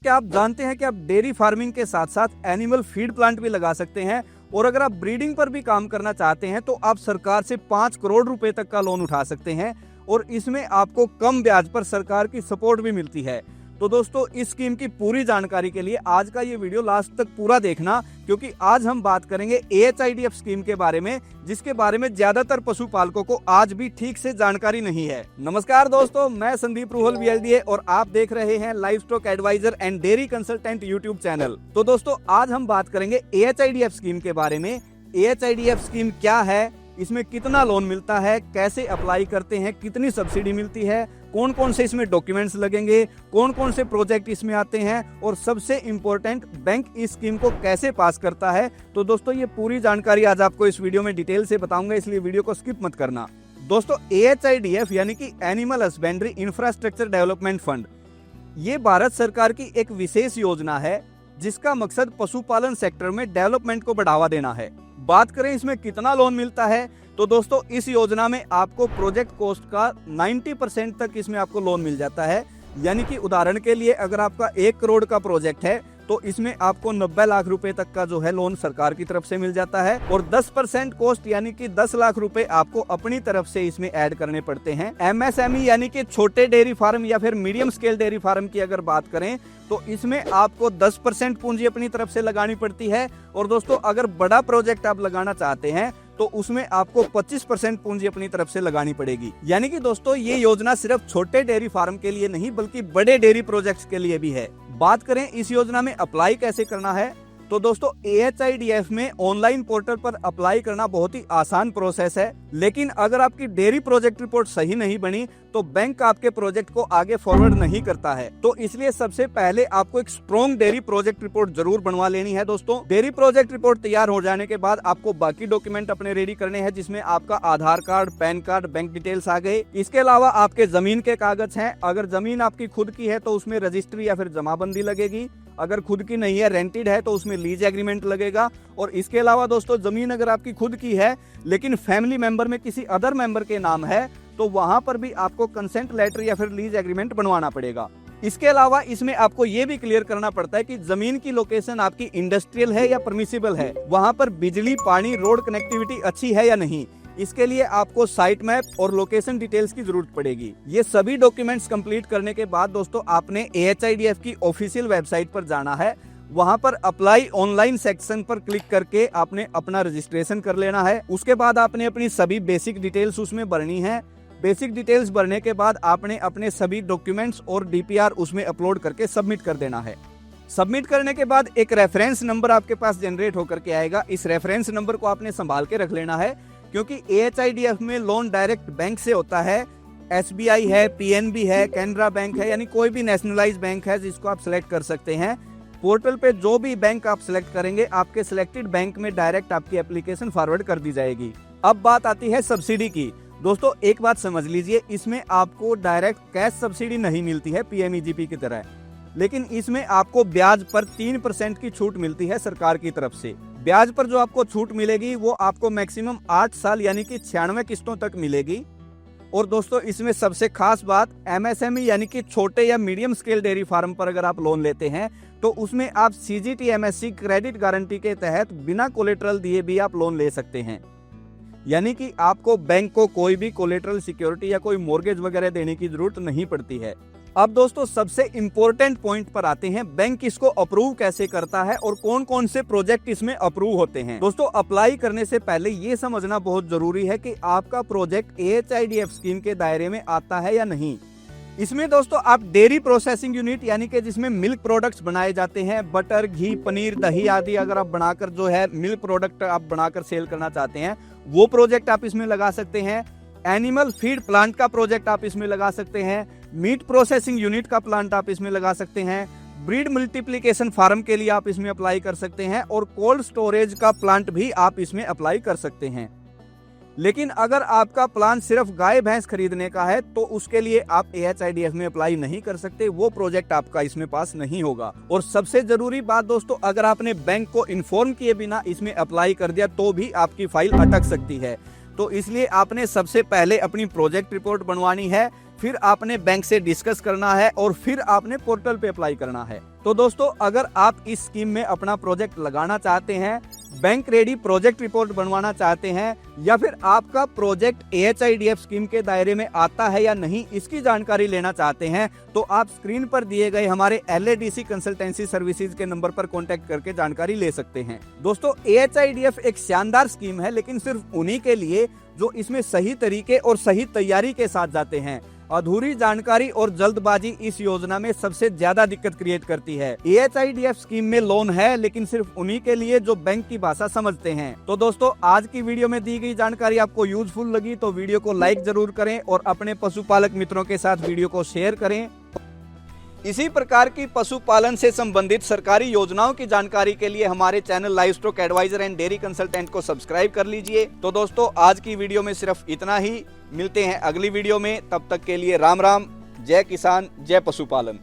क्या आप जानते हैं कि आप डेयरी फार्मिंग के साथ साथ एनिमल फीड प्लांट भी लगा सकते हैं, और अगर आप ब्रीडिंग पर भी काम करना चाहते हैं तो आप सरकार से 5 करोड़ रुपए तक का लोन उठा सकते हैं, और इसमें आपको कम ब्याज पर सरकार की सपोर्ट भी मिलती है। तो दोस्तों, इस स्कीम की पूरी जानकारी के लिए आज का ये वीडियो लास्ट तक पूरा देखना, क्योंकि आज हम बात करेंगे AHIDF स्कीम के बारे में, जिसके बारे में ज्यादातर पशुपालकों को आज भी ठीक से जानकारी नहीं है। नमस्कार दोस्तों, मैं संदीप रूहल VLDA और आप देख रहे हैं livestock advisor and dairy consultant YouTube channel. तो दोस्तों, आज हम बात करेंगे AHIDF स्कीम के बारे में। AHIDF स्कीम क्या है, इसमें कितना लोन मिलता है, कैसे अप्लाई करते हैं, कितनी सब्सिडी मिलती है, कौन कौन से इसमें डॉक्यूमेंट्स लगेंगे, कौन कौन से प्रोजेक्ट इसमें आते हैं, और सबसे इम्पोर्टेंट, बैंक इस स्कीम को कैसे पास करता है। तो दोस्तों, ये पूरी जानकारी आज आपको इस वीडियो में डिटेल से बताऊंगा, इसलिए वीडियो को स्किप मत करना। दोस्तों, AHIDF यानी कि animal husbandry infrastructure development fund, ये भारत सरकार की एक विशेष योजना है जिसका मकसद पशुपालन सेक्टर में डेवलपमेंट को बढ़ावा देना है। बात करें इसमें कितना लोन मिलता है, तो दोस्तों, इस योजना में आपको प्रोजेक्ट कॉस्ट का 90% तक इसमें आपको लोन मिल जाता है। यानी कि उदाहरण के लिए अगर आपका 1 करोड़ का प्रोजेक्ट है तो इसमें आपको 90 लाख रुपए तक का जो है लोन सरकार की तरफ से मिल जाता है, और 10% कॉस्ट यानी कि 10 लाख रुपए आपको अपनी तरफ से इसमें ऐड करने पड़ते हैं। MSME यानी कि छोटे डेयरी फार्म या फिर मीडियम स्केल डेयरी फार्म की अगर बात करें तो इसमें आपको 10% पूंजी अपनी तरफ से लगानी पड़ती है, और दोस्तों, अगर बड़ा प्रोजेक्ट आप लगाना चाहते हैं तो उसमें आपको 25% पूंजी अपनी तरफ से लगानी पड़ेगी। यानी कि दोस्तों, ये योजना सिर्फ छोटे डेयरी फार्म के लिए नहीं बल्कि बड़े डेयरी प्रोजेक्ट्स के लिए भी है। बात करें इस योजना में अप्लाई कैसे करना है, तो दोस्तों, AHIDF में ऑनलाइन पोर्टल पर अप्लाई करना बहुत ही आसान प्रोसेस है, लेकिन अगर आपकी डेयरी प्रोजेक्ट रिपोर्ट सही नहीं बनी तो बैंक आपके प्रोजेक्ट को आगे फॉरवर्ड नहीं करता है। तो इसलिए सबसे पहले आपको एक स्ट्रॉन्ग डेयरी प्रोजेक्ट रिपोर्ट जरूर बनवा लेनी है। दोस्तों, डेयरी प्रोजेक्ट रिपोर्ट तैयार हो जाने के बाद आपको बाकी डॉक्यूमेंट अपने रेडी करने हैं, जिसमें आपका Aadhaar card, PAN card, bank details आ गए। इसके अलावा आपके जमीन के कागज हैं। अगर जमीन आपकी खुद की है तो उसमें रजिस्ट्री या फिर जमाबंदी लगेगी। अगर खुद की नहीं है, रेंटेड है, तो उसमें लीज एग्रीमेंट लगेगा। और इसके अलावा दोस्तों, जमीन अगर आपकी खुद की है लेकिन फैमिली मेंबर में किसी अदर मेंबर के नाम है तो वहां पर भी आपको कंसेंट लेटर या फिर लीज एग्रीमेंट बनवाना पड़ेगा। इसके अलावा इसमें आपको ये भी क्लियर करना पड़ता है कि जमीन की लोकेशन आपकी इंडस्ट्रियल है या परमिसिबल है, वहां पर बिजली, पानी, रोड कनेक्टिविटी अच्छी है या नहीं। इसके लिए आपको साइट मैप और लोकेशन डिटेल्स की जरूरत पड़ेगी। ये सभी डॉक्यूमेंट्स कंप्लीट करने के बाद दोस्तों, आपने AHIDF की ऑफिशियल वेबसाइट पर जाना है। वहां पर अप्लाई ऑनलाइन सेक्शन पर क्लिक करके आपने अपना रजिस्ट्रेशन कर लेना है। उसके बाद आपने अपनी सभी बेसिक डिटेल्स उसमें भरनी है। बेसिक डिटेल्स भरने के बाद आपने अपने सभी डॉक्यूमेंट्स और DPR उसमें अपलोड करके सबमिट कर देना है। सबमिट करने के बाद एक रेफरेंस नंबर आपके पास जनरेट होकर के आएगा। इस रेफरेंस नंबर को आपने संभाल के रख लेना है, क्योंकि AHIDF में लोन डायरेक्ट बैंक से होता है। SBI है, PNB है, कैनरा बैंक है, यानी कोई भी नेशनलाइज बैंक है जिसको आप सिलेक्ट कर सकते हैं। पोर्टल पे जो भी बैंक आप सिलेक्ट करेंगे, आपके सिलेक्टेड बैंक में डायरेक्ट आपकी एप्लीकेशन फॉरवर्ड कर दी जाएगी। अब बात आती है सब्सिडी की। दोस्तों, एक बात समझ लीजिए, इसमें आपको डायरेक्ट कैश सब्सिडी नहीं मिलती है PMEGP की तरह, लेकिन इसमें आपको ब्याज पर 3% की छूट मिलती है सरकार की तरफ से। ब्याज पर जो आपको छूट मिलेगी वो आपको मैक्सिमम 8 साल यानी कि 96 किस्तों तक मिलेगी। और दोस्तों, इसमें सबसे खास बात, MSME यानी कि छोटे या मीडियम स्केल डेयरी फार्म पर अगर आप लोन लेते हैं तो उसमें आप CGT MSC क्रेडिट गारंटी के तहत बिना कोलेटरल दिए भी आप लोन ले सकते हैं। यानी कि आपको बैंक को कोई भी कोलेटरल सिक्योरिटी या कोई मोर्गेज वगैरह देने की जरूरत नहीं पड़ती है। अब दोस्तों, सबसे इंपॉर्टेंट पॉइंट पर आते हैं, बैंक इसको अप्रूव कैसे करता है और कौन कौन से प्रोजेक्ट इसमें अप्रूव होते हैं। दोस्तों, अप्लाई करने से पहले ये समझना बहुत जरूरी है कि आपका प्रोजेक्ट AHIDF स्कीम के दायरे में आता है या नहीं। इसमें दोस्तों, आप डेयरी प्रोसेसिंग यूनिट यानी कि जिसमें मिल्क प्रोडक्ट्स बनाए जाते हैं, बटर, घी, पनीर, दही आदि अगर आप बनाकर जो है मिल्क प्रोडक्ट आप बनाकर सेल करना चाहते हैं, वो प्रोजेक्ट आप इसमें लगा सकते हैं। एनिमल फीड प्लांट का प्रोजेक्ट आप इसमें लगा सकते हैं। मीट प्रोसेसिंग यूनिट का प्लांट आप इसमें लगा सकते हैं। ब्रीड मल्टीप्लिकेशन फार्म के लिए आप इसमें अप्लाई कर सकते हैं, और कोल्ड स्टोरेज का प्लांट भी आप इसमें अप्लाई कर सकते हैं। लेकिन अगर आपका प्लान सिर्फ गाय भैंस खरीदने का है तो उसके लिए आप AHIDF में अप्लाई नहीं कर सकते, वो प्रोजेक्ट आपका इसमें पास नहीं होगा। और सबसे जरूरी बात दोस्तों, अगर आपने बैंक को इन्फॉर्म किए बिना इसमें अप्लाई कर दिया तो भी आपकी फाइल अटक सकती है। तो इसलिए आपने सबसे पहले अपनी प्रोजेक्ट रिपोर्ट बनवानी है, फिर आपने बैंक से डिस्कस करना है और फिर आपने पोर्टल पे अप्लाई करना है। तो दोस्तों अगर आप इस स्कीम में अपना प्रोजेक्ट लगाना चाहते हैं, बैंक रेडी प्रोजेक्ट रिपोर्ट बनवाना चाहते हैं, या फिर आपका प्रोजेक्ट AHIDF स्कीम के दायरे में आता है या नहीं, इसकी जानकारी लेना चाहते हैं, तो आप स्क्रीन पर दिए गए हमारे LADC कंसल्टेंसी सर्विसेज के नंबर पर कॉन्टैक्ट करके जानकारी ले सकते हैं। दोस्तों AHIDF एक शानदार स्कीम है, लेकिन सिर्फ उन्हीं के लिए जो इसमें सही तरीके और सही तैयारी के साथ जाते हैं। अधूरी जानकारी और जल्दबाजी इस योजना में सबसे ज्यादा दिक्कत क्रिएट करती है। AHIDF स्कीम में लोन है, लेकिन सिर्फ उन्हीं के लिए जो बैंक की भाषा समझते हैं। तो दोस्तों आज की वीडियो में दी गई जानकारी आपको यूजफुल लगी तो वीडियो को लाइक जरूर करें और अपने पशुपालक मित्रों के साथ वीडियो को शेयर करें। इसी प्रकार की पशुपालन से संबंधित सरकारी योजनाओं की जानकारी के लिए हमारे channel livestock advisor and dairy consultant को सब्सक्राइब कर लीजिए। तो दोस्तों आज की वीडियो में सिर्फ इतना ही, मिलते हैं अगली वीडियो में, तब तक के लिए राम राम, जय किसान जय पशुपालन।